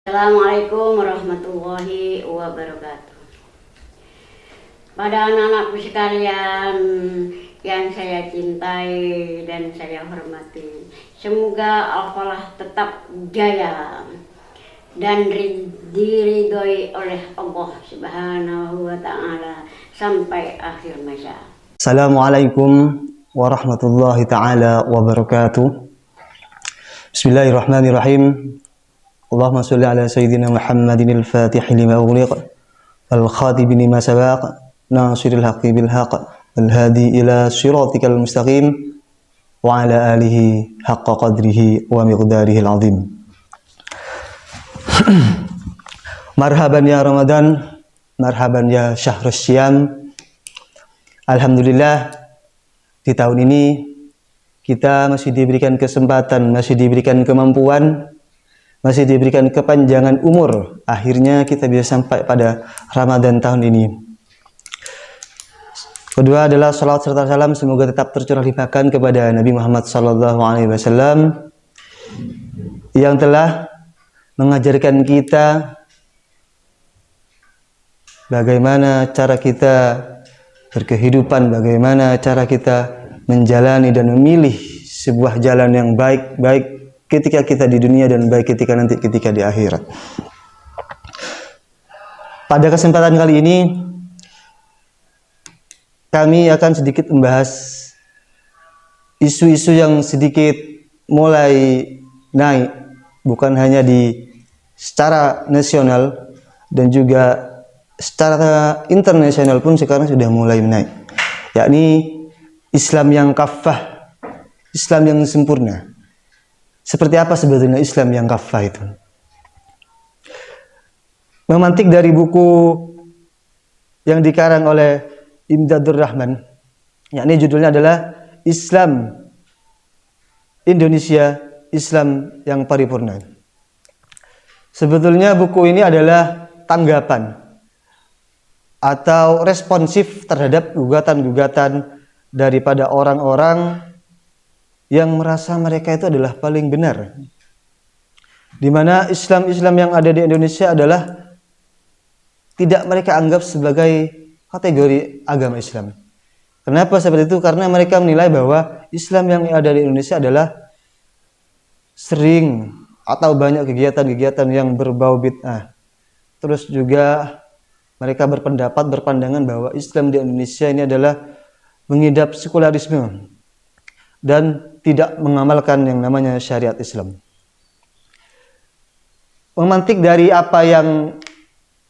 Assalamualaikum warahmatullahi wabarakatuh. Pada anak-anakku sekalian yang saya cintai dan saya hormati, semoga Allah tetap jaya dan diridhoi oleh Allah Subhanahu wa Ta'ala sampai akhir masa. Assalamualaikum warahmatullahi taala wabarakatuh. Bismillahirrahmanirrahim. Allahumma sholli ala sayyidina Muhammadin al-Fatih lima ughliq wal khatib lima sabaq nasiril haqqi bil haqq wal hadi ila shiratikal mustaqim wa ala alihi haqqa qadrihi wa miqdarihi al-azim. Marhaban ya Ramadan, marhaban ya syahrus syiyam. Alhamdulillah, di tahun ini kita masih diberikan kesempatan, masih diberikan kemampuan, masih diberikan kepanjangan umur. Akhirnya kita bisa sampai pada Ramadan tahun ini. Kedua adalah salawat serta salam semoga tetap tercurah limpahkan kepada Nabi Muhammad SAW yang telah mengajarkan kita bagaimana cara kita berkehidupan, bagaimana cara kita menjalani dan memilih sebuah jalan yang baik ketika kita di dunia dan baik ketika di akhirat. Pada kesempatan kali ini kami akan sedikit membahas isu-isu yang sedikit mulai naik, bukan hanya secara nasional dan juga secara internasional pun sekarang sudah mulai naik, yakni Islam yang kafah, Islam yang sempurna. Seperti apa sebetulnya Islam yang kafah itu? Memantik dari buku yang dikarang oleh Imdadur Rahman, yakni judulnya adalah Islam Indonesia, Islam yang paripurna. Sebetulnya buku ini adalah tanggapan atau responsif terhadap gugatan-gugatan daripada orang-orang yang merasa mereka itu adalah paling benar, di mana Islam yang ada di Indonesia adalah tidak mereka anggap sebagai kategori agama Islam. Kenapa seperti itu? Karena mereka menilai bahwa Islam yang ada di Indonesia adalah sering atau banyak kegiatan-kegiatan yang berbau bid'ah. Terus juga mereka berpandangan bahwa Islam di Indonesia ini adalah mengidap sekularisme dan tidak mengamalkan yang namanya syariat Islam. Memantik dari apa yang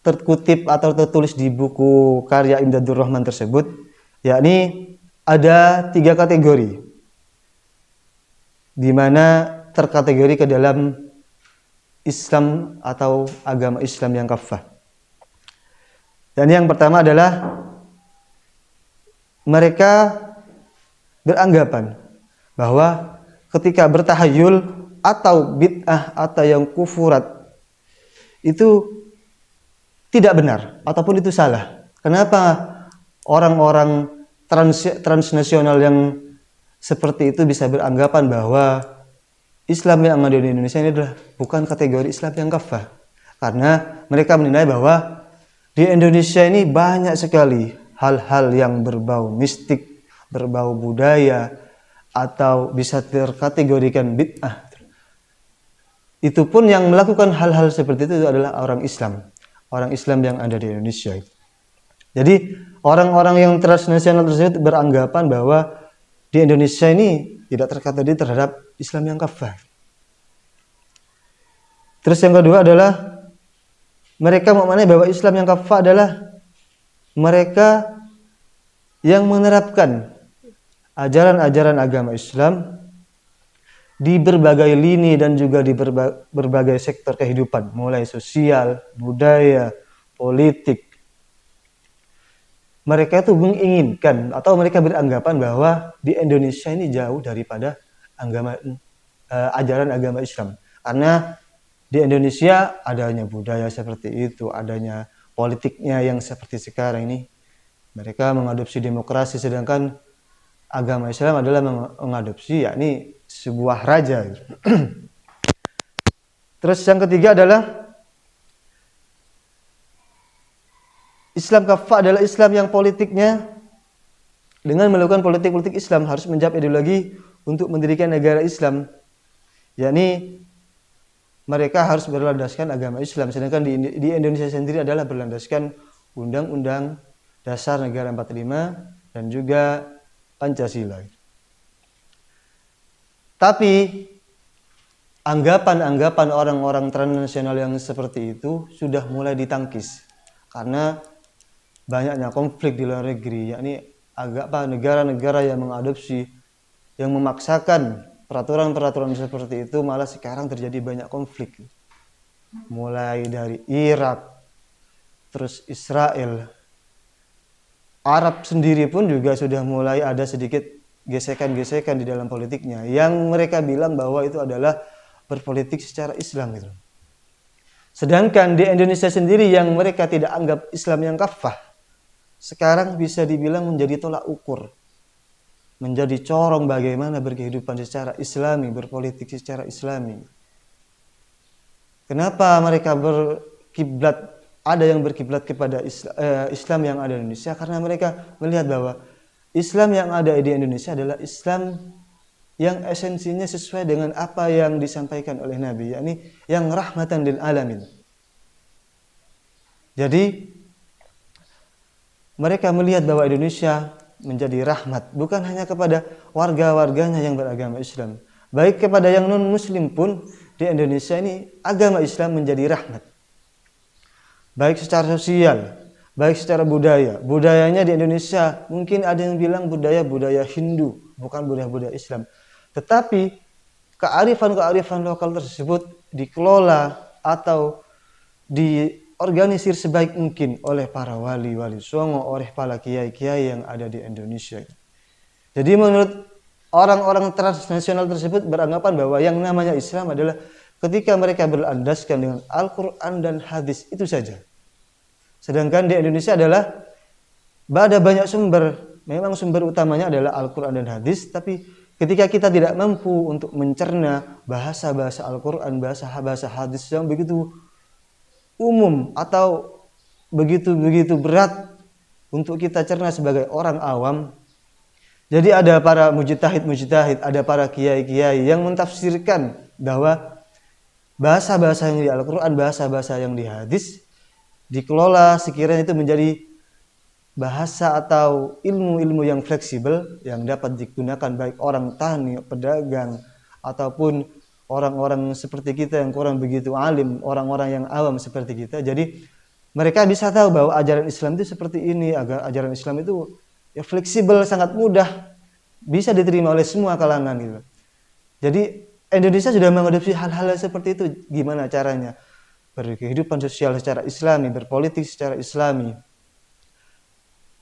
terkutip atau tertulis di buku karya Imdadur Rahman tersebut, yakni ada 3 kategori di mana terkategori ke dalam Islam atau agama Islam yang kafah. Dan yang pertama adalah mereka beranggapan bahwa ketika bertahayul atau bid'ah atau yang kufurat itu tidak benar ataupun itu salah. Kenapa orang-orang transnasional yang seperti itu bisa beranggapan bahwa Islam yang ada di Indonesia ini adalah bukan kategori Islam yang kafah? Karena mereka menilai bahwa di Indonesia ini banyak sekali hal-hal yang berbau mistik, berbau budaya, atau bisa terkategorikan bid'ah. Itu pun yang melakukan hal-hal seperti itu adalah orang Islam yang ada di Indonesia. Jadi orang-orang yang transnasional tersebut beranggapan bahwa di Indonesia ini tidak terkategori terhadap Islam yang kafah. Terus yang kedua adalah mereka memaknai bahwa Islam yang kafah adalah mereka yang menerapkan ajaran-ajaran agama Islam di berbagai lini dan juga di berbagai sektor kehidupan, mulai sosial, budaya, politik. Mereka itu menginginkan atau mereka beranggapan bahwa di Indonesia ini jauh daripada ajaran agama Islam. Karena di Indonesia adanya budaya seperti itu, adanya politiknya yang seperti sekarang ini. Mereka mengadopsi demokrasi, sedangkan agama Islam adalah mengadopsi yakni sebuah raja. Terus yang ketiga adalah Islam kafah adalah Islam yang politiknya dengan melakukan politik Islam harus menjawab ideologi untuk mendirikan negara Islam, yakni mereka harus berlandaskan agama Islam. Sedangkan di Indonesia sendiri adalah berlandaskan Undang-Undang Dasar Negara 45 dan juga Pancasila. Tapi anggapan-anggapan orang-orang transnasional yang seperti itu sudah mulai ditangkis karena banyaknya konflik di luar negeri, yakni negara-negara yang mengadopsi, yang memaksakan peraturan-peraturan seperti itu, malah sekarang terjadi banyak konflik. Mulai dari Irak, terus Israel, Arab sendiri pun juga sudah mulai ada sedikit gesekan-gesekan di dalam politiknya, yang mereka bilang bahwa itu adalah berpolitik secara Islam gitu. Sedangkan di Indonesia sendiri yang mereka tidak anggap Islam yang kafah, sekarang bisa dibilang menjadi tolak ukur, menjadi corong bagaimana berkehidupan secara Islami, berpolitik secara Islami. Kenapa mereka ada yang berkiblat kepada Islam yang ada di Indonesia? Karena mereka melihat bahwa Islam yang ada di Indonesia adalah Islam yang esensinya sesuai dengan apa yang disampaikan oleh Nabi, yakni yang rahmatan lil alamin. Jadi mereka melihat bahwa Indonesia menjadi rahmat bukan hanya kepada warga-warganya yang beragama Islam, baik kepada yang non-muslim pun di Indonesia ini agama Islam menjadi rahmat. Baik secara sosial, baik secara budaya. Budayanya di Indonesia mungkin ada yang bilang budaya Hindu, bukan budaya Islam. Tetapi kearifan-kearifan lokal tersebut dikelola atau diorganisir sebaik mungkin oleh para wali-wali songo, oleh para kiai-kiai yang ada di Indonesia. Jadi menurut orang-orang transnasional tersebut beranggapan bahwa yang namanya Islam adalah ketika mereka berlandaskan dengan Al-Quran dan hadis, itu saja. Sedangkan di Indonesia adalah ada banyak sumber, memang sumber utamanya adalah Al-Quran dan hadis, tapi ketika kita tidak mampu untuk mencerna bahasa-bahasa Al-Quran, bahasa-bahasa hadis yang begitu umum atau begitu berat untuk kita cerna sebagai orang awam. Jadi ada para mujtahid, ada para kiai-kiai yang mentafsirkan bahwa bahasa-bahasa yang di Al-Quran, bahasa-bahasa yang di hadis dikelola sekiranya itu menjadi bahasa atau ilmu-ilmu yang fleksibel yang dapat digunakan baik orang tani, pedagang, ataupun orang-orang seperti kita yang kurang begitu alim, orang-orang yang awam seperti kita. Jadi mereka bisa tahu bahwa ajaran Islam itu seperti ini, agar ajaran Islam itu ya fleksibel, sangat mudah, bisa diterima oleh semua kalangan gitu. Jadi Indonesia sudah mengadopsi hal-hal seperti itu. Gimana caranya berkehidupan sosial secara Islami, berpolitik secara Islami,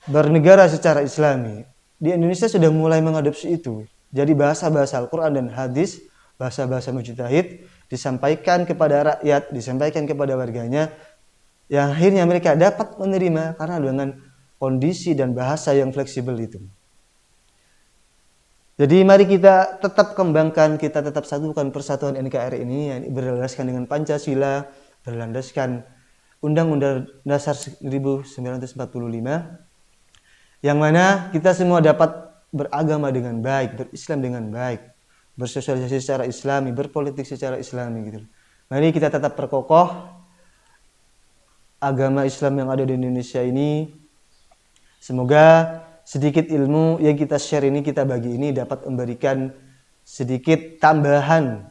bernegara secara Islami. Di Indonesia sudah mulai mengadopsi itu. Jadi bahasa-bahasa Al-Quran dan hadis, bahasa-bahasa mujtahid disampaikan kepada rakyat, disampaikan kepada warganya, yang akhirnya mereka dapat menerima karena dengan kondisi dan bahasa yang fleksibel itu. Jadi mari kita tetap kembangkan, kita tetap satukan persatuan NKRI ini yang berlandaskan dengan Pancasila, berlandaskan Undang-Undang Dasar 1945, yang mana kita semua dapat beragama dengan baik, berislam dengan baik, bersosialisasi secara Islami, berpolitik secara Islami gitu. Mari kita tetap perkokoh agama Islam yang ada di Indonesia ini. Semoga sedikit ilmu yang kita share ini, kita bagi ini dapat memberikan sedikit tambahan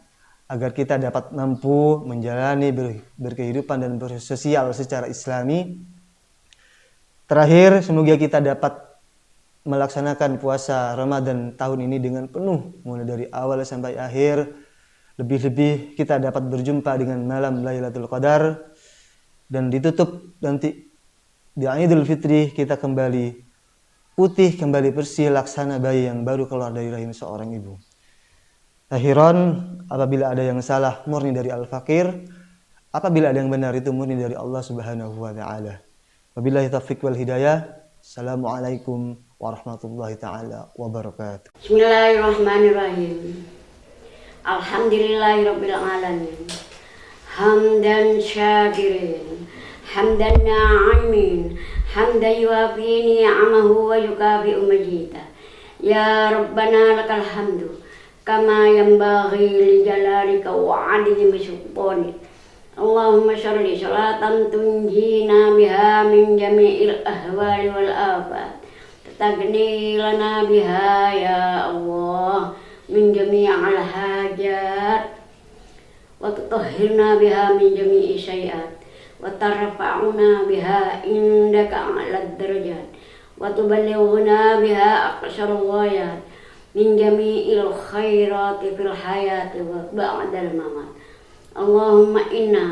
agar kita dapat mampu menjalani berkehidupan dan bersosial secara Islami. Terakhir, semoga kita dapat melaksanakan puasa Ramadan tahun ini dengan penuh, mulai dari awal sampai akhir. Lebih-lebih kita dapat berjumpa dengan malam Lailatul Qadar, dan ditutup nanti di Idul Fitri kita kembali putih, kembali bersih, laksana bayi yang baru keluar dari rahim seorang ibu. Akhiran, apabila ada yang salah murni dari Al-Fakir, apabila ada yang benar itu murni dari Allah Subhanahu wa taala. Wabillahi taufiq wal hidayah. Assalamualaikum warahmatullahi taala wabarakatuh. Bismillahirrahmanirrahim. Alhamdulillahirabbil alamin. Hamdan syakirin, حمدا ناعمين حمدا يوافي نعمه ويكافئ مجيده يا ربنا لك الحمد كما ينبغي لجلالك وعظيم سلطانك اللهم صل صلاة تنجينا بها من جميع الأهوال والآفات تغني لنا بها يا الله من جميع الحاجات وتطهرنا بها من جميع السيئات وترفعنا بها عندك أعلى الدرجات وتبلغنا بها أقصى الغايات من جميع الخيرات في الحياة وبعد الممات اللهم إنا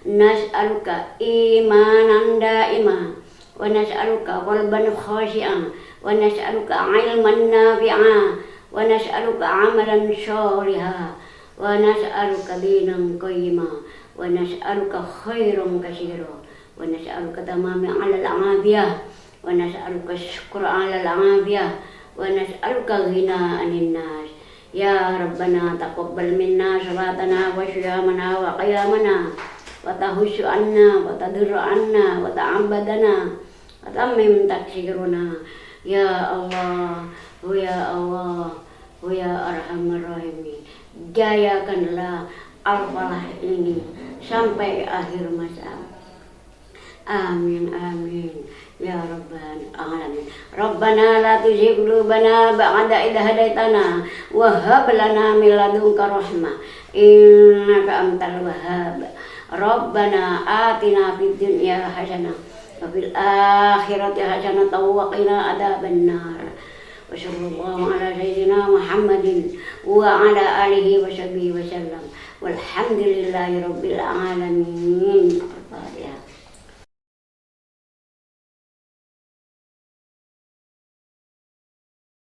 نسألك إيمانا دائما ونسألك قلبا خاشعا ونسألك علما نافعا ونسألك عملا صالحا ونسألك دينا قيما ونسألك خيرا كثيرا ونسألك تمام على العافية ونسألك الشكر على العافية ونسألك غنى عن الناس يا ربنا تقبل منا صلاتنا وصيامنا وقيامنا وتهش عنا وتدر عنا وتعبدنا وتمم تكسيرنا يا الله ويا الله ويا أرحم الراحمين jayakanlah al-falah ini sampai akhir masa. Amin amin ya rabbal alamin. Rabbana la tuzigh qulubana ba'da idh hadaitana wa hab lana min ladunka rahmah innaka antal wahhab. Rabbana atina fid dunya hasanah wa fil akhirati hasanah wa qina adzabannar. Wa sallallahu ala sayyidina Muhammadin wa ala alihi wa sahbihi wa sallam. Walhamdulillahi rabbil alamin.